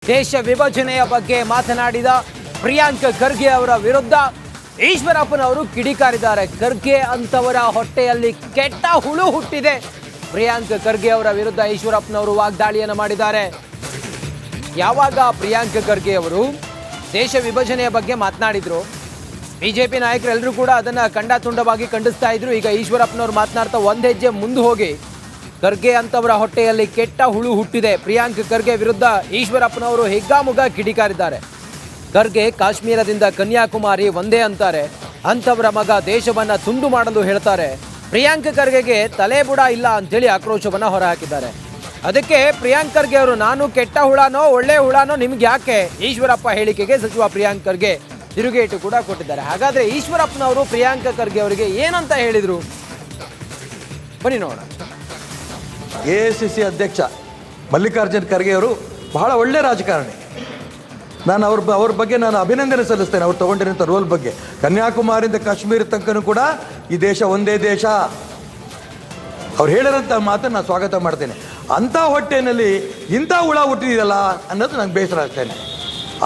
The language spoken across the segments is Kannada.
ದೇಶ ವಿಭಜನೆಯ ಬಗ್ಗೆ ಮಾತನಾಡಿದ ಪ್ರಿಯಾಂಕ್ ಖರ್ಗೆ ಅವರ ವಿರುದ್ಧ ಈಶ್ವರಪ್ಪನವರು ಕಿಡಿಕಾರಿದ್ದಾರೆ. ಖರ್ಗೆ ಅಂತವರ ಹೊಟ್ಟೆಯಲ್ಲಿ ಕೆಟ್ಟ ಹುಳು ಹುಟ್ಟಿದೆ. ಪ್ರಿಯಾಂಕ್ ಖರ್ಗೆ ಅವರ ವಿರುದ್ಧ ಈಶ್ವರಪ್ಪನವರು ವಾಗ್ದಾಳಿಯನ್ನು ಮಾಡಿದ್ದಾರೆ. ಯಾವಾಗ ಪ್ರಿಯಾಂಕ್ ಖರ್ಗೆ ಅವರು ದೇಶ ವಿಭಜನೆಯ ಬಗ್ಗೆ ಮಾತನಾಡಿದ್ರು, ಬಿಜೆಪಿ ನಾಯಕರೆಲ್ಲರೂ ಕೂಡ ಅದನ್ನು ಖಂಡಾತುಂಡವಾಗಿ ಖಂಡಿಸ್ತಾ ಇದ್ರು. ಈಗ ಈಶ್ವರಪ್ಪನವರು ಮಾತನಾಡ್ತಾ ಒಂದು ಹೆಜ್ಜೆ ಮುಂದೆ ಹೋಗಿ ಖರ್ಗೆ ಅಂತವರ ಹೊಟ್ಟೆಯಲ್ಲಿ ಕೆಟ್ಟ ಹುಳು ಹುಟ್ಟಿದೆ, ಪ್ರಿಯಾಂಕ್ ಖರ್ಗೆ ವಿರುದ್ಧ ಈಶ್ವರಪ್ಪನವರು ಹಿಗ್ಗಾಮುಗ್ಗಾ ಕಿಡಿಕಾರಿದ್ದಾರೆ. ಖರ್ಗೆ ಕಾಶ್ಮೀರದಿಂದ ಕನ್ಯಾಕುಮಾರಿ ಒಂದೇ ಅಂತಾರೆ, ಅಂಥವರ ಮಗ ದೇಶವನ್ನ ತುಂಡು ಮಾಡಲು ಹೇಳ್ತಾರೆ. ಪ್ರಿಯಾಂಕ್ ಖರ್ಗೆಗೆ ತಲೆಬುಡ ಇಲ್ಲ ಅಂತೇಳಿ ಆಕ್ರೋಶವನ್ನ ಹೊರಹಾಕಿದ್ದಾರೆ. ಅದಕ್ಕೆ ಪ್ರಿಯಾಂಕ್ ಖರ್ಗೆ ಅವರು ನಾನು ಕೆಟ್ಟ ಹುಳನೋ ಒಳ್ಳೆ ಹುಳನೋ ನಿಮ್ಗೆ ಯಾಕೆ, ಈಶ್ವರಪ್ಪ ಹೇಳಿಕೆಗೆ ಸಚಿವ ಪ್ರಿಯಾಂಕ್ ಖರ್ಗೆ ತಿರುಗೇಟು ಕೂಡ ಕೊಟ್ಟಿದ್ದಾರೆ. ಹಾಗಾದ್ರೆ ಈಶ್ವರಪ್ಪನವರು ಪ್ರಿಯಾಂಕ್ ಖರ್ಗೆ ಅವರಿಗೆ ಏನಂತ ಹೇಳಿದ್ರು, ಬನ್ನಿ ನೋಡೋಣ. AICC ಅಧ್ಯಕ್ಷ ಮಲ್ಲಿಕಾರ್ಜುನ್ ಖರ್ಗೆ ಅವರು ಬಹಳ ಒಳ್ಳೆ ರಾಜಕಾರಣಿ. ನಾನು ಅವ್ರ ಬಗ್ಗೆ ನಾನು ಅಭಿನಂದನೆ ಸಲ್ಲಿಸ್ತೇನೆ. ಅವ್ರು ತಗೊಂಡಿರೋಂಥ ರೋಲ್ ಬಗ್ಗೆ. ಕನ್ಯಾಕುಮಾರಿಯಿಂದ ಕಾಶ್ಮೀರ ತನಕನೂ ಕೂಡ ಈ ದೇಶ ಒಂದೇ ದೇಶ, ಅವ್ರು ಹೇಳಿರೋಂಥ ಮಾತನ್ನು ನಾನು ಸ್ವಾಗತ ಮಾಡ್ತೇನೆ. ಅಂಥ ಹೊಟ್ಟೆನಲ್ಲಿ ಇಂಥ ಹುಳ ಹುಟ್ಟಿದೆಯಲ್ಲ ಅನ್ನೋದು ನಂಗೆ ಬೇಸರ ಆಗ್ತೇನೆ.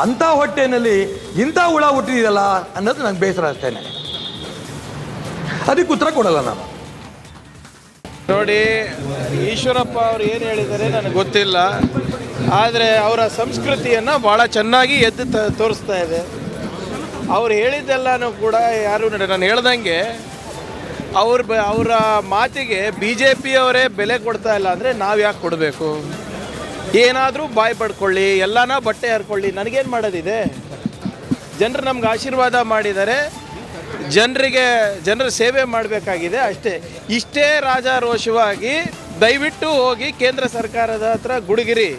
ಅಂಥ ಹೊಟ್ಟೆನಲ್ಲಿ ಇಂಥ ಹುಳ ಹುಟ್ಟಿದೆಯಲ್ಲ ಅನ್ನೋದು ನಂಗೆ ಬೇಸರ ಆಗ್ತೇನೆ. ಅದಕ್ಕೆ ಉತ್ತರ ಕೊಡಲ್ಲ ನಾನು. ನೋಡಿ, ಈಶ್ವರಪ್ಪ ಅವರು ಏನು ಹೇಳಿದ್ದಾರೆ ನನಗೆ ಗೊತ್ತಿಲ್ಲ, ಆದರೆ ಅವರ ಸಂಸ್ಕೃತಿಯನ್ನು ಭಾಳ ಚೆನ್ನಾಗಿ ಎದ್ದು ತೋರಿಸ್ತಾ ಇದೆ. ಅವ್ರು ಹೇಳಿದ್ದೆಲ್ಲನೂ ಕೂಡ ಯಾರು ನಾನು ಹೇಳ್ದಂಗೆ ಅವರ ಮಾತಿಗೆ BJP ಅವರೇ ಬೆಲೆ ಕೊಡ್ತಾ ಇಲ್ಲ ಅಂದರೆ ನಾವು ಯಾಕೆ ಕೊಡಬೇಕು? ಏನಾದರೂ ಬಾಯಿ ಪಡ್ಕೊಳ್ಳಿ, ಎಲ್ಲನ ಬಟ್ಟೆ ಹರ್ಕೊಳ್ಳಿ, ನನಗೇನು ಮಾಡೋದಿದೆ? ಜನರು ನಮ್ಗೆ ಆಶೀರ್ವಾದ ಮಾಡಿದ್ದಾರೆ, ಜನರ ಸೇವೆ ಮಾಡಬೇಕಾಗಿದೆ ಅಷ್ಟೇ. ಇಷ್ಟೇ ರಾಜಾರೋಷವಾಗಿ ದಯವಿಟ್ಟು ಹೋಗಿ ಕೇಂದ್ರ ಸರ್ಕಾರದ ಹತ್ರ ಗುಡುಗಿರಿ.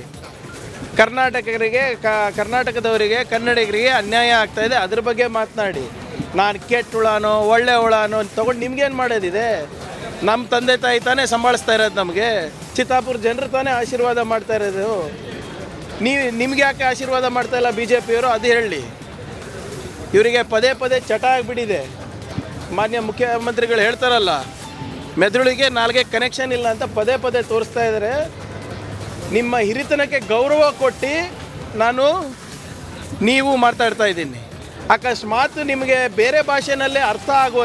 ಕರ್ನಾಟಕದವರಿಗೆ ಕನ್ನಡಿಗರಿಗೆ ಅನ್ಯಾಯ ಆಗ್ತಾಯಿದೆ, ಅದ್ರ ಬಗ್ಗೆ ಮಾತನಾಡಿ. ನಾನು ಕೆಟ್ಟ ಹುಳನೋ ಒಳ್ಳೆ ಹುಳನೋ ತೊಗೊಂಡು ನಿಮ್ಗೇನು ಮಾಡೋದಿದೆ? ನಮ್ಮ ತಂದೆ ತಾಯಿ ತಾನೇ ಸಂಭಾಳಿಸ್ತಾ ಇರೋದು, ನಮಗೆ ಚಿತ್ತಾಪುರ ಜನರು ತಾನೇ ಆಶೀರ್ವಾದ ಮಾಡ್ತಾ ಇರೋದು. ನಿಮ್ಗೆ ಯಾಕೆ ಆಶೀರ್ವಾದ ಮಾಡ್ತಾ ಇಲ್ಲ BJPಯವರು? ಅದು ಹೇಳಿ. ಇವರಿಗೆ ಪದೇ ಪದೇ ಚಟ ಆಗಿಬಿಟ್ಟಿದೆ. ಮಾನ್ಯ ಮುಖ್ಯಮಂತ್ರಿಗಳು ಹೇಳ್ತಾರಲ್ಲ, ಮೆದುಳಿಗೆ ನಾಲ್ಗೆ ಕನೆಕ್ಷನ್ ಇಲ್ಲ ಅಂತ ಪದೇ ಪದೇ ತೋರಿಸ್ತಾ ಇದ್ದಾರೆ. ನಿಮ್ಮ ಹಿರಿತನಕ್ಕೆ ಗೌರವ ಕೊಟ್ಟು ನೀವು ಮಾತಾಡ್ತಾ ಇದ್ದೀನಿ. ಅಕಸ್ಮಾತ್ ನಿಮಗೆ ಬೇರೆ ಭಾಷೆನಲ್ಲೇ ಅರ್ಥ ಆಗುವ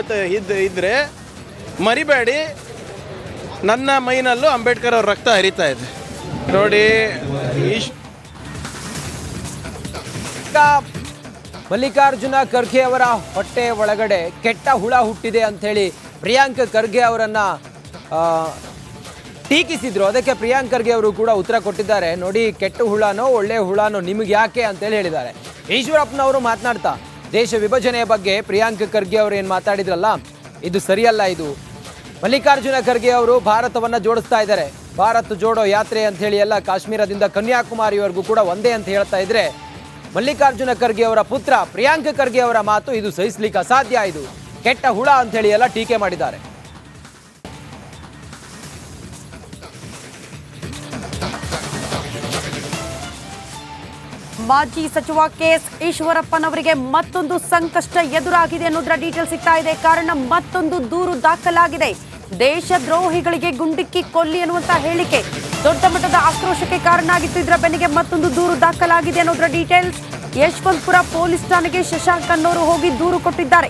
ಇದ್ದರೆ ಮರಿಬೇಡಿ, ನನ್ನ ಮೈನಲ್ಲೂ ಅಂಬೇಡ್ಕರ್ ಅವ್ರ ರಕ್ತ ಹರಿತಾ ಇದೆ. ನೋಡಿ, ಮಲ್ಲಿಕಾರ್ಜುನ ಖರ್ಗೆ ಅವರ ಹೊಟ್ಟೆ ಒಳಗಡೆ ಕೆಟ್ಟ ಹುಳ ಹುಟ್ಟಿದೆ ಅಂಥೇಳಿ ಪ್ರಿಯಾಂಕ್ ಖರ್ಗೆ ಅವರನ್ನು ಟೀಕಿಸಿದ್ರು. ಅದಕ್ಕೆ ಪ್ರಿಯಾಂಕ್ ಖರ್ಗೆ ಅವರು ಕೂಡ ಉತ್ತರ ಕೊಟ್ಟಿದ್ದಾರೆ. ನೋಡಿ, ಕೆಟ್ಟ ಹುಳನೋ ಒಳ್ಳೆ ಹುಳನೋ ನಿಮಗೆ ಯಾಕೆ ಅಂತೇಳಿ ಹೇಳಿದ್ದಾರೆ. ಈಶ್ವರಪ್ಪನವರು ಮಾತನಾಡ್ತಾ ದೇಶ ವಿಭಜನೆಯ ಬಗ್ಗೆ ಪ್ರಿಯಾಂಕ್ ಖರ್ಗೆ ಅವರು ಏನು ಮಾತಾಡಿದ್ರಲ್ಲ, ಇದು ಸರಿಯಲ್ಲ. ಇದು ಮಲ್ಲಿಕಾರ್ಜುನ ಖರ್ಗೆ ಅವರು ಭಾರತವನ್ನು ಜೋಡಿಸ್ತಾ ಇದ್ದಾರೆ. ಭಾರತ್ ಜೋಡೋ ಯಾತ್ರೆ ಅಂತ ಹೇಳಿ ಎಲ್ಲ ಕಾಶ್ಮೀರದಿಂದ ಕನ್ಯಾಕುಮಾರಿವರೆಗೂ ಕೂಡ ಒಂದೇ ಅಂತ ಹೇಳ್ತಾ ಇದ್ರೆ, ಮಲ್ಲಿಕಾರ್ಜುನ ಖರ್ಗೆ ಅವರ ಪುತ್ರ ಪ್ರಿಯಾಂಕ್ ಖರ್ಗೆ ಅವರ ಮಾತು ಇದು ಸಹಿಸ್ಲಿಕ್ಕೆ ಅಸಾಧ್ಯ, ಇದು ಕೆಟ್ಟ ಹುಳ ಅಂತ ಹೇಳಿ ಎಲ್ಲ ಟೀಕೆ ಮಾಡಿದ್ದಾರೆ. ಮಾಜಿ ಸಚಿವ KS ಈಶ್ವರಪ್ಪನವರಿಗೆ ಮತ್ತೊಂದು ಸಂಕಷ್ಟ ಎದುರಾಗಿದೆ ಅನ್ನೋದರ ಡೀಟೇಲ್ ಸಿಗ್ತಾ ಇದೆ. ಕಾರಣ ಮತ್ತೊಂದು ದೂರು ದಾಖಲಾಗಿದೆ. ದೇಶದ್ರೋಹಿಗಳಿಗೆ ಗುಂಡಿಕ್ಕಿ ಕೊಲ್ಲಿ ಅನ್ನುವಂತ ಹೇಳಿಕೆ ದೊಡ್ಡ ಮಟ್ಟದ ಆಕ್ರೋಶಕ್ಕೆ ಕಾರಣ ಆಗಿತ್ತು. ಇದರ ಬೆನ್ನಿಗೆ ಮತ್ತೊಂದು ದೂರು ದಾಖಲಾಗಿದೆ ಅನ್ನೋದರ ಡೀಟೇಲ್ಸ್. ಯಶವಂತಪುರ ಪೊಲೀಸ್ ಠಾಣೆಗೆ ಶಶಾಂಕ್ ಅನ್ನೋರು ಹೋಗಿ ದೂರು ಕೊಟ್ಟಿದ್ದಾರೆ.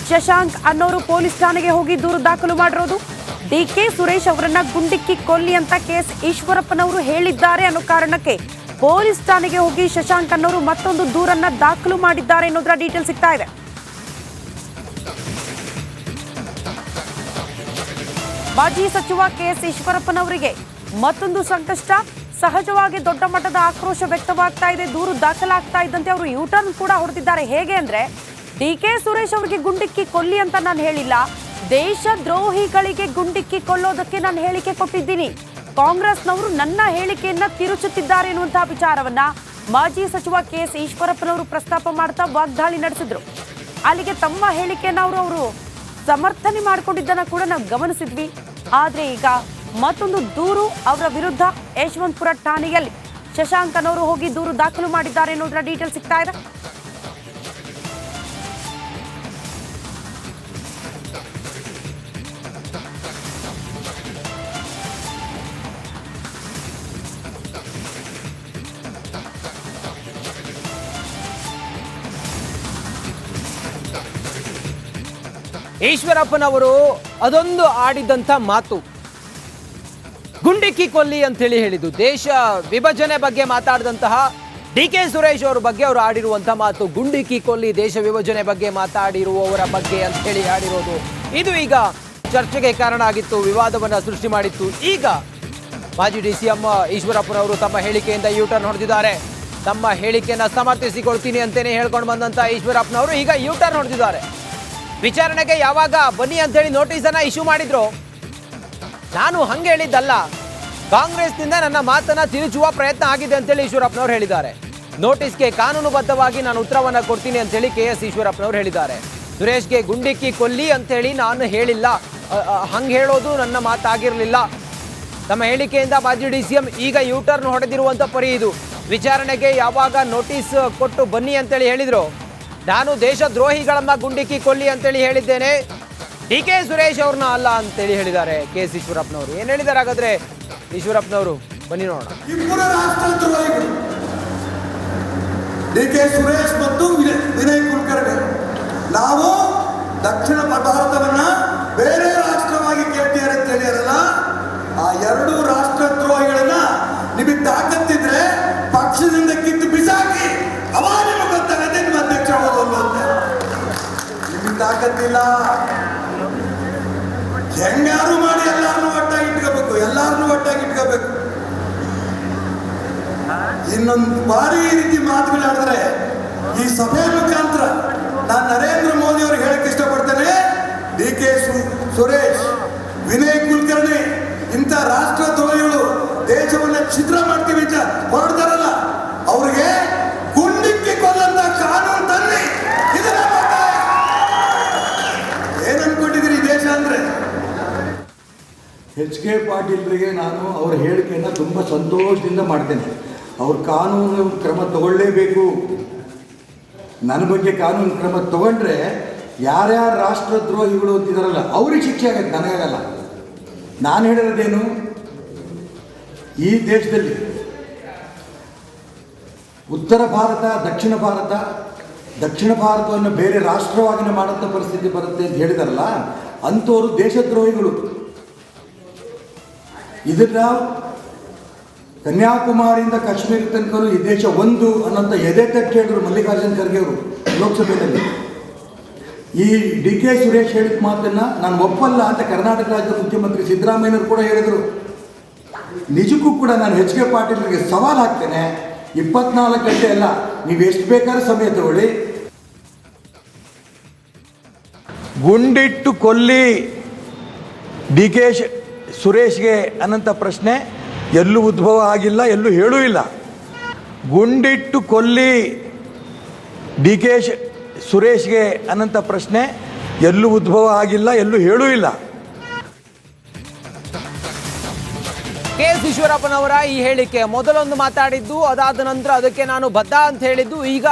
ಶಶಾಂಕ್ ಅನ್ನೋರು ಪೊಲೀಸ್ ಠಾಣೆಗೆ ಹೋಗಿ ದೂರು ದಾಖಲು ಮಾಡಿರೋದು, DK ಸುರೇಶ್ ಅವರನ್ನ ಗುಂಡಿಕ್ಕಿ ಕೊಲ್ಲಿ ಅಂತ KS ಈಶ್ವರಪ್ಪನವರು ಹೇಳಿದ್ದಾರೆ ಅನ್ನೋ ಕಾರಣಕ್ಕೆ ಪೊಲೀಸ್ ಠಾಣೆಗೆ ಹೋಗಿ ಶಶಾಂಕ್ ಅನ್ನೋರು ಮತ್ತೊಂದು ದೂರನ್ನ ದಾಖಲು ಮಾಡಿದ್ದಾರೆ ಅನ್ನೋದರ ಡೀಟೇಲ್ ಸಿಗ್ತಾ ಇದೆ. ಮಾಜಿ ಸಚಿವ KS ಈಶ್ವರಪ್ಪನವರಿಗೆ ಮತ್ತೊಂದು ಸಂಕಷ್ಟ. ಸಹಜವಾಗಿ ದೊಡ್ಡ ಮಟ್ಟದ ಆಕ್ರೋಶ ವ್ಯಕ್ತವಾಗ್ತಾ ಇದೆ. ದೂರು ದಾಖಲಾಗ್ತಾ ಇದ್ದಂತೆ ಅವರು ಯೂಟರ್ನ್ ಕೂಡ ಹೊಡೆದಿದ್ದಾರೆ. ಹೇಗೆ ಅಂದ್ರೆ, DK ಸುರೇಶ್ ಅವರಿಗೆ ಗುಂಡಿಕ್ಕಿ ಕೊಲ್ಲಿ ಅಂತ ನಾನು ಹೇಳಿಲ್ಲ, ದೇಶ ದ್ರೋಹಿಗಳಿಗೆ ಗುಂಡಿಕ್ಕಿ ಕೊಲ್ಲೋದಕ್ಕೆ ನಾನು ಹೇಳಿಕೆ ಕೊಟ್ಟಿದ್ದೀನಿ. ಕಾಂಗ್ರೆಸ್ನವರು ನನ್ನ ಹೇಳಿಕೆಯನ್ನ ತಿರುಚುತ್ತಿದ್ದಾರೆ ಎನ್ನುವಂತಹ ವಿಚಾರವನ್ನ ಮಾಜಿ ಸಚಿವ KS ಈಶ್ವರಪ್ಪನವರು ಪ್ರಸ್ತಾಪ ಮಾಡ್ತಾ ವಾಗ್ದಾಳಿ ನಡೆಸಿದ್ರು. ಅಲ್ಲಿಗೆ ತಮ್ಮ ಹೇಳಿಕೆಯನ್ನ ಅವರು ಸಮರ್ಥನೆ ಮಾಡಿಕೊಂಡಿದ್ದನ್ನ ಕೂಡ ನಾವು ಗಮನಿಸಿದ್ವಿ. ಆದ್ರೆ ಈಗ ಮತ್ತೊಂದು ದೂರು ಅವರ ವಿರುದ್ಧ ಯಶವಂತಪುರ ಠಾಣೆಯಲ್ಲಿ ಶಶಾಂಕ್ ಅನ್ನೋರು ಹೋಗಿ ದೂರು ದಾಖಲು ಮಾಡಿದ್ದಾರೆ ಅನ್ನೋದರ ಡೀಟೇಲ್ ಸಿಗ್ತಾ ಇದೆ. ಈಶ್ವರಪ್ಪನವರು ಅದೊಂದು ಆಡಿದಂಥ ಮಾತು ಗುಂಡಿಕ್ಕಿ ಕೊಲ್ಲಿ ಅಂತೇಳಿ ಹೇಳಿದ್ದು. ದೇಶ ವಿಭಜನೆ ಬಗ್ಗೆ ಮಾತಾಡಿದಂತಹ ಡಿ.ಕೆ. ಸುರೇಶ್ ಅವರ ಬಗ್ಗೆ ಅವರು ಆಡಿರುವಂಥ ಮಾತು ಗುಂಡಿಕ್ಕಿ ಕೊಲ್ಲಿ, ದೇಶ ವಿಭಜನೆ ಬಗ್ಗೆ ಮಾತಾಡಿರುವವರ ಬಗ್ಗೆ ಅಂತೇಳಿ ಆಡಿರೋದು. ಇದು ಈಗ ಚರ್ಚೆಗೆ ಕಾರಣ ಆಗಿತ್ತು, ವಿವಾದವನ್ನು ಸೃಷ್ಟಿ ಮಾಡಿತ್ತು. ಈಗ ಮಾಜಿ ಡಿ.ಸಿ.ಎಂ ಈಶ್ವರಪ್ಪನವರು ತಮ್ಮ ಹೇಳಿಕೆಯಿಂದ ಯೂಟರ್ನ್ ಹೊಡೆದಿದ್ದಾರೆ. ತಮ್ಮ ಹೇಳಿಕೆಯನ್ನು ಸಮರ್ಥಿಸಿಕೊಳ್ತೀನಿ ಅಂತೇನೆ ಹೇಳ್ಕೊಂಡು ಬಂದಂಥ ಈಶ್ವರಪ್ಪನವರು ಈಗ ಯೂಟರ್ನ್ ಹೊಡೆದಿದ್ದಾರೆ. ವಿಚಾರಣೆಗೆ ಯಾವಾಗ ಬನ್ನಿ ಅಂತೇಳಿ ನೋಟಿಸನ್ನು ಇಶ್ಯೂ ಮಾಡಿದ್ರು, ನಾನು ಹಂಗೆ ಹೇಳಿದ್ದಲ್ಲ, ಕಾಂಗ್ರೆಸ್ನಿಂದ ನನ್ನ ಮಾತನ್ನ ತಿರುಚುವ ಪ್ರಯತ್ನ ಆಗಿದೆ ಅಂತೇಳಿ ಈಶ್ವರಪ್ಪನವರು ಹೇಳಿದ್ದಾರೆ. ನೋಟಿಸ್ಗೆ ಕಾನೂನುಬದ್ಧವಾಗಿ ನಾನು ಉತ್ತರವನ್ನು ಕೊಡ್ತೀನಿ ಅಂತೇಳಿ ಕೆ.ಎಸ್. ಈಶ್ವರಪ್ಪನವರು ಹೇಳಿದ್ದಾರೆ. ಸುರೇಶ್ಗೆ ಗುಂಡಿಕ್ಕಿ ಕೊಲ್ಲಿ ಅಂತೇಳಿ ನಾನು ಹೇಳಿಲ್ಲ, ಹಂಗೆ ಹೇಳೋದು ನನ್ನ ಮಾತಾಗಿರಲಿಲ್ಲ. ತಮ್ಮ ಹೇಳಿಕೆಯಿಂದ ಮಾಜಿ ಡಿ.ಸಿ.ಎಂ ಈಗ ಯೂಟರ್ನ್ ಹೊಡೆದಿರುವಂಥ ಪರಿ ಇದು. ವಿಚಾರಣೆಗೆ ಯಾವಾಗ ನೋಟಿಸ್ ಕೊಟ್ಟು ಬನ್ನಿ ಅಂತೇಳಿ ಹೇಳಿದ್ರು, ನಾನು ದೇಶದ್ರೋಹಿಗಳನ್ನ ಗುಂಡಿಕ್ಕಿ ಕೊಲ್ಲಿ ಅಂತೇಳಿ ಹೇಳಿದ್ದೇನೆ, ಡಿ.ಕೆ. ಸುರೇಶ್ ಅವ್ರನ್ನ ಅಲ್ಲ ಅಂತೇಳಿ ಹೇಳಿದ್ದಾರೆ ಕೆ.ಎಸ್. ಈಶ್ವರಪ್ಪನವರು. ಏನು ಹೇಳಿದ್ದಾರೆ ಹಾಗಾದ್ರೆ ಈಶ್ವರಪ್ಪನವರು? ಬನ್ನಿ ನೋಡೋಣ. ಇಬ್ಬರು ರಾಷ್ಟ್ರದ್ರೋಹಿಗಳು ಡಿ.ಕೆ. ಸುರೇಶ್ ಮತ್ತು ವಿನಯ್ ಕುಲಕರ್ಣಿ. ನಾವು ದಕ್ಷಿಣ ಭಾರತವನ್ನ ಬೇರೆ ರಾಷ್ಟ್ರವಾಗಿ ಕೇಳ್ತೀರ ಅಂತ ಹೇಳಿರಲ್ಲ, ಆ ಎರಡು ರಾಷ್ಟ್ರದ್ರೋಹಿಗಳನ್ನ ನಿಮಗೆ ತಾಕತ್ತಿದ್ರೆ ಪಕ್ಷದಿಂದ ಕಿತ್ತು ಬಿಸಾಕಿ ಅವಾಗ ನಿಮಗೆ ಗೊತ್ತಾಗತ್ತೆ ನಿಮ್ಮ ಅಧ್ಯಕ್ಷ ಹೋಗೋದು ಅಂತ. ನಿಮಗೆ ತಾಕತ್ತಿಲ್ಲ, ಹೆಂಗಾರು ಮಾಡಿ ಎಲ್ಲಾರನ್ನೂ ಒಟ್ಟಾಗಿ ಇಟ್ಕೋಬೇಕು. ಇನ್ನೊಂದು ಬಾರಿ ಈ ರೀತಿ ಮಾತುಗಳಾಡಿದ್ರೆ ಈ ಸಭೆ ಮುಖಾಂತರ ನಾನು ನರೇಂದ್ರ ಮೋದಿ ಅವ್ರಿಗೆ ಹೇಳಕ್ ಇಷ್ಟಪಡ್ತೇನೆ, ಡಿ.ಕೆ. ಸುರೇಶ್, ವಿನಯ್ ಕುಲಕರ್ಣಿ ಇಂಥ ರಾಷ್ಟ್ರದ್ರೋಹಿಗಳು ದೇಶವನ್ನ ಛಿದ್ರ ಮಾಡ್ತೀವಿ ಅಂತ ಹೊರಡ್ತಾರಲ್ಲ, ಅವ್ರಿಗೆ ಗುಂಡಿಕ್ಕಿ ಕೊಲ್ಲಂತ ಕಾನೂನು ತನ್ನಿ. ಇದನ್ನ ಏನ್ ಅನ್ಕೊಂಡಿದ್ರಿ ಈ ದೇಶ ಅಂದ್ರೆ? ಎಚ್.ಕೆ. ಪಾಟೀಲ್ರಿಗೆ ನಾನು ಅವರ ಹೇಳಿಕೆಯನ್ನು ತುಂಬ ಸಂತೋಷದಿಂದ ಮಾಡ್ತೇನೆ. ಅವ್ರು ಕಾನೂನು ಕ್ರಮ ತಗೊಳ್ಳೇಬೇಕು. ನನ್ನ ಬಗ್ಗೆ ಕಾನೂನು ಕ್ರಮ ತಗೊಂಡ್ರೆ ಯಾರ್ಯಾರು ರಾಷ್ಟ್ರದ್ರೋಹಿಗಳು ಅಂತಿದಾರಲ್ಲ ಅವ್ರಿಗೆ ಶಿಕ್ಷೆ ಆಗತ್ತೆ, ನನಗಾಗಲ್ಲ. ನಾನು ಹೇಳಿರೋದೇನು, ಈ ದೇಶದಲ್ಲಿ ಉತ್ತರ ಭಾರತ, ದಕ್ಷಿಣ ಭಾರತವನ್ನು ಬೇರೆ ರಾಷ್ಟ್ರವಾಗಿನ ಮಾಡುವಂಥ ಪರಿಸ್ಥಿತಿ ಬರುತ್ತೆ ಅಂತ ಹೇಳಿದಾರಲ್ಲ, ಅಂಥವರು ದೇಶದ್ರೋಹಿಗಳು. ಇದನ್ನ ಕನ್ಯಾಕುಮಾರಿಯಿಂದ ಕಾಶ್ಮೀರ ತನಕ ಈ ದೇಶ ಒಂದು ಅನ್ನೋಂಥ ಎದೆ ತಟ್ಟಿ ಹೇಳಿದ್ರು ಮಲ್ಲಿಕಾರ್ಜುನ್ ಖರ್ಗೆ ಅವರು ಲೋಕಸಭೆಯಲ್ಲಿ. ಈ ಡಿ.ಕೆ. ಸುರೇಶ್ ಹೇಳಿದ ಮಾತನ್ನು ನಾನು ಒಪ್ಪಲ್ಲ ಅಂತ ಕರ್ನಾಟಕ ರಾಜ್ಯದ ಮುಖ್ಯಮಂತ್ರಿ ಸಿದ್ದರಾಮಯ್ಯನವರು ಕೂಡ ಹೇಳಿದರು. ನಿಜಕ್ಕೂ ಕೂಡ ನಾನು ಎಚ್.ಕೆ. ಪಾಟೀಲ್ರಿಗೆ ಸವಾಲು ಹಾಕ್ತೇನೆ, 24 ಗಂಟೆ ಅಲ್ಲ, ನೀವು ಎಷ್ಟು ಬೇಕಾದ್ರೂ ಸಮಯ ತಗೊಳ್ಳಿ. ಗುಂಡಿಟ್ಟು ಕೊಲ್ಲಿ ಡಿ.ಕೆ. ಸುರೇಶ್ಗೆ ಅನ್ನಂಥ ಪ್ರಶ್ನೆ ಎಲ್ಲೂ ಉದ್ಭವ ಆಗಿಲ್ಲ, ಎಲ್ಲೂ ಹೇಳೂ ಇಲ್ಲ. ಗುಂಡಿಟ್ಟು ಕೊಲ್ಲಿ ಡಿ.ಕೆ. ಸುರೇಶ್ಗೆ ಅನ್ನಂಥ ಪ್ರಶ್ನೆ ಎಲ್ಲೂ ಉದ್ಭವ ಆಗಿಲ್ಲ, ಎಲ್ಲೂ ಹೇಳೂ ಇಲ್ಲ. ಕೆ.ಎಸ್. ಈಶ್ವರಪ್ಪನವರ ಈ ಹೇಳಿಕೆ ಮೊದಲೊಂದು ಮಾತಾಡಿದ್ದು, ಅದಾದ ನಂತರ ಅದಕ್ಕೆ ನಾನು ಬದ್ಧ ಅಂತ ಹೇಳಿದ್ದು, ಈಗ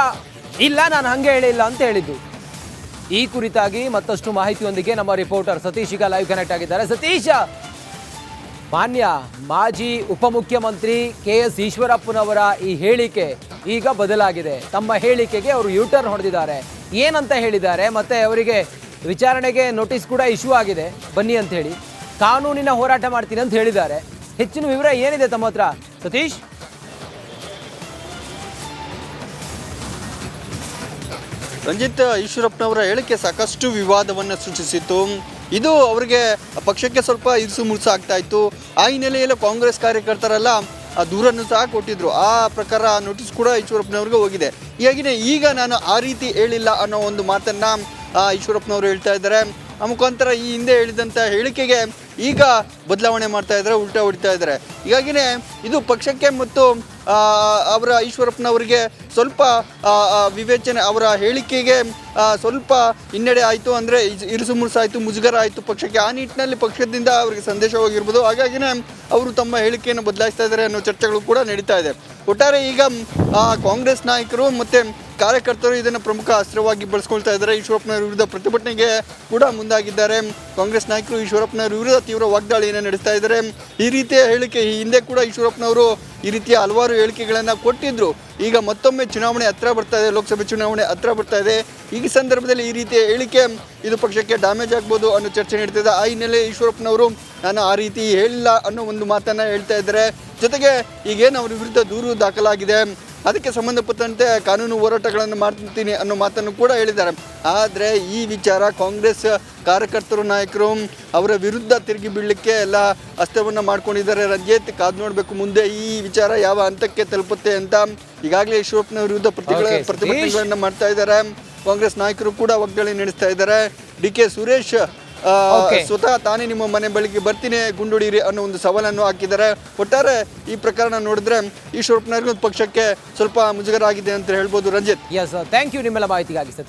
ಇಲ್ಲ ನಾನು ಹಂಗೆ ಹೇಳಿಲ್ಲ ಅಂತ ಹೇಳಿದ್ದು. ಈ ಕುರಿತಾಗಿ ಮತ್ತಷ್ಟು ಮಾಹಿತಿಯೊಂದಿಗೆ ನಮ್ಮ ರಿಪೋರ್ಟರ್ ಸತೀಶ್ ಈಗ ಲೈವ್ ಕನೆಕ್ಟ್ ಆಗಿದ್ದಾರೆ. ಸತೀಶ್, ಮಾನ್ಯ ಮಾಜಿ ಉಪಮುಖ್ಯಮಂತ್ರಿ ಕೆ.ಎಸ್. ಈಶ್ವರಪ್ಪನವರ ಈ ಹೇಳಿಕೆ ಈಗ ಬದಲಾಗಿದೆ. ತಮ್ಮ ಹೇಳಿಕೆಗೆ ಅವರು ಯೂಟರ್ನ್ ಹೊಡೆದಿದ್ದಾರೆ. ಏನಂತ ಹೇಳಿದ್ದಾರೆ, ಮತ್ತೆ ಅವರಿಗೆ ವಿಚಾರಣೆಗೆ ನೋಟಿಸ್ ಕೂಡ ಇಶ್ಯೂ ಆಗಿದೆ, ಬನ್ನಿ ಅಂತ ಹೇಳಿ ಕಾನೂನಿನ ಹೋರಾಟ ಮಾಡ್ತೀನಿ ಅಂತ ಹೇಳಿದ್ದಾರೆ. ಹೆಚ್ಚಿನ ವಿವರ ಏನಿದೆ ತಮ್ಮ ಹತ್ರ ಸತೀಶ್? ರಂಜಿತ್, ಈಶ್ವರಪ್ಪನವರ ಹೇಳಿಕೆ ಸಾಕಷ್ಟು ವಿವಾದವನ್ನು ಸೃಷ್ಟಿಸಿತ್ತು. ಇದು ಅವರಿಗೆ ಪಕ್ಷಕ್ಕೆ ಸ್ವಲ್ಪ ಇರಿಸು ಮುರುಸು ಆಗ್ತಾ ಇತ್ತು. ಆ ಹಿನ್ನೆಲೆಯಲ್ಲಿ ಕಾಂಗ್ರೆಸ್ ಕಾರ್ಯಕರ್ತರೆಲ್ಲ ದೂರನ್ನು ಸಹ ಕೊಟ್ಟಿದ್ರು. ಆ ಪ್ರಕಾರ ನೋಟಿಸ್ ಕೂಡ ಈಶ್ವರಪ್ಪನವ್ರಿಗೆ ಹೋಗಿದೆ. ಹೀಗಾಗಿನೇ ಈಗ ನಾನು ಆ ರೀತಿ ಹೇಳಿಲ್ಲ ಅನ್ನೋ ಒಂದು ಮಾತನ್ನು ಈಶ್ವರಪ್ಪನವರು ಹೇಳ್ತಾ ಇದ್ದಾರೆ. ಆ ಮುಖಾಂತರ ಈ ಹಿಂದೆ ಹೇಳಿದಂಥ ಹೇಳಿಕೆಗೆ ಈಗ ಬದಲಾವಣೆ ಮಾಡ್ತಾ ಇದ್ದಾರೆ, ಉಲ್ಟಾ ಹೊಡಿತಾ ಇದ್ದಾರೆ. ಹೀಗಾಗಿನೇ ಇದು ಪಕ್ಷಕ್ಕೆ ಮತ್ತು ಅವರ ಈಶ್ವರಪ್ಪನವರಿಗೆ ಸ್ವಲ್ಪ ವಿವೇಚನೆ, ಅವರ ಹೇಳಿಕೆಗೆ ಸ್ವಲ್ಪ ಹಿನ್ನಡೆ ಆಯಿತು, ಅಂದರೆ ಇರುಸು ಮುರುಸು ಆಯಿತು, ಮುಜುಗರ ಆಯಿತು ಪಕ್ಷಕ್ಕೆ. ಆ ನಿಟ್ಟಿನಲ್ಲಿ ಪಕ್ಷದಿಂದ ಅವರಿಗೆ ಸಂದೇಶ ಹೋಗಿರ್ಬೋದು. ಹಾಗಾಗಿನೇ ಅವರು ತಮ್ಮ ಹೇಳಿಕೆಯನ್ನು ಬದಲಾಯಿಸ್ತಾ ಇದ್ದಾರೆ ಅನ್ನೋ ಚರ್ಚೆಗಳು ಕೂಡ ನಡೀತಾ ಇದೆ. ಒಟ್ಟಾರೆ ಈಗ ಕಾಂಗ್ರೆಸ್ ನಾಯಕರು ಮತ್ತು ಕಾರ್ಯಕರ್ತರು ಇದನ್ನು ಪ್ರಮುಖ ಅಸ್ತ್ರವಾಗಿ ಬಳಸ್ಕೊಳ್ತಾ ಇದ್ದಾರೆ. ಈಶ್ವರಪ್ಪನವರ ವಿರುದ್ಧ ಪ್ರತಿಭಟನೆಗೆ ಕೂಡ ಮುಂದಾಗಿದ್ದಾರೆ. ಕಾಂಗ್ರೆಸ್ ನಾಯಕರು ಈಶ್ವರಪ್ಪನವರ ವಿರುದ್ಧ ತೀವ್ರ ವಾಗ್ದಾಳಿಯನ್ನು ನಡೆಸ್ತಾ ಇದ್ದಾರೆ. ಈ ರೀತಿಯ ಹೇಳಿಕೆ ಈ ಹಿಂದೆ ಕೂಡ ಈಶ್ವರಪ್ಪನವರು ಈ ರೀತಿಯ ಹಲವಾರು ಹೇಳಿಕೆಗಳನ್ನು ಕೊಟ್ಟಿದ್ರು. ಈಗ ಮತ್ತೊಮ್ಮೆ ಚುನಾವಣೆ ಹತ್ರ ಬರ್ತಾ ಇದೆ, ಲೋಕಸಭೆ ಚುನಾವಣೆ ಹತ್ರ ಬರ್ತಾ ಇದೆ. ಈ ಸಂದರ್ಭದಲ್ಲಿ ಈ ರೀತಿಯ ಹೇಳಿಕೆ ಇದು ಪಕ್ಷಕ್ಕೆ ಡ್ಯಾಮೇಜ್ ಆಗ್ಬೋದು ಅನ್ನೋ ಚರ್ಚೆ ನಡೀತಿದೆ. ಆ ಹಿನ್ನೆಲೆ ಈಶ್ವರಪ್ಪನವರು ನಾನು ಆ ರೀತಿ ಹೇಳಿಲ್ಲ ಅನ್ನೋ ಒಂದು ಮಾತನ್ನು ಹೇಳ್ತಾ ಇದ್ದಾರೆ. ಜೊತೆಗೆ ಈಗೇನು ಅವ್ರ ವಿರುದ್ಧ ದೂರು ದಾಖಲಾಗಿದೆ, ಅದಕ್ಕೆ ಸಂಬಂಧಪಟ್ಟಂತೆ ಕಾನೂನು ಹೋರಾಟಗಳನ್ನು ಮಾಡ್ತೀನಿ ಅನ್ನೋ ಮಾತನ್ನು ಕೂಡ ಹೇಳಿದ್ದಾರೆ. ಆದರೆ ಈ ವಿಚಾರ ಕಾಂಗ್ರೆಸ್ ಕಾರ್ಯಕರ್ತರು ನಾಯಕರು ಅವರ ವಿರುದ್ಧ ತಿರುಗಿ ಬೀಳಲಿಕ್ಕೆ ಎಲ್ಲ ಅಸ್ತ್ರವನ್ನು ಮಾಡ್ಕೊಂಡಿದ್ದಾರೆ. ರಂಜಿತ್, ಕಾದು ನೋಡಬೇಕು ಮುಂದೆ ಈ ವಿಚಾರ ಯಾವ ಹಂತಕ್ಕೆ ತಲುಪುತ್ತೆ ಅಂತ. ಈಗಾಗಲೇ ಈಶ್ವರಪ್ಪನವರ ವಿರುದ್ಧ ಪ್ರತಿಭಟನೆಗಳನ್ನು ಮಾಡ್ತಾ ಇದ್ದಾರೆ. ಕಾಂಗ್ರೆಸ್ ನಾಯಕರು ಕೂಡ ವಾಗ್ದಾಳಿ ನಡೆಸ್ತಾ ಇದ್ದಾರೆ. DK ಸುರೇಶ್ ಸ್ವತಃ ತಾನೇ ನಿಮ್ಮ ಮನೆ ಬಳಿಗೆ ಬರ್ತೀನಿ, ಗುಂಡೊಡೀರಿ ಅನ್ನೋ ಒಂದು ಸವಾಲನ್ನು ಹಾಕಿದ್ದಾರೆ. ಒಟ್ಟಾರೆ ಈ ಪ್ರಕರಣ ನೋಡಿದ್ರೆ ಈಶ್ವರಪ್ಪನವರಿಗೂ ಪಕ್ಷಕ್ಕೆ ಸ್ವಲ್ಪ ಮುಜುಗರ ಆಗಿದೆ ಅಂತ ಹೇಳ್ಬೋದು. ರಂಜಿತ್, ಎಸ್, ಥ್ಯಾಂಕ್ ಯು ನಿಮ್ಮೆಲ್ಲ ಮಾಹಿತಿಗಾಗಿ ಸತೀಶ್.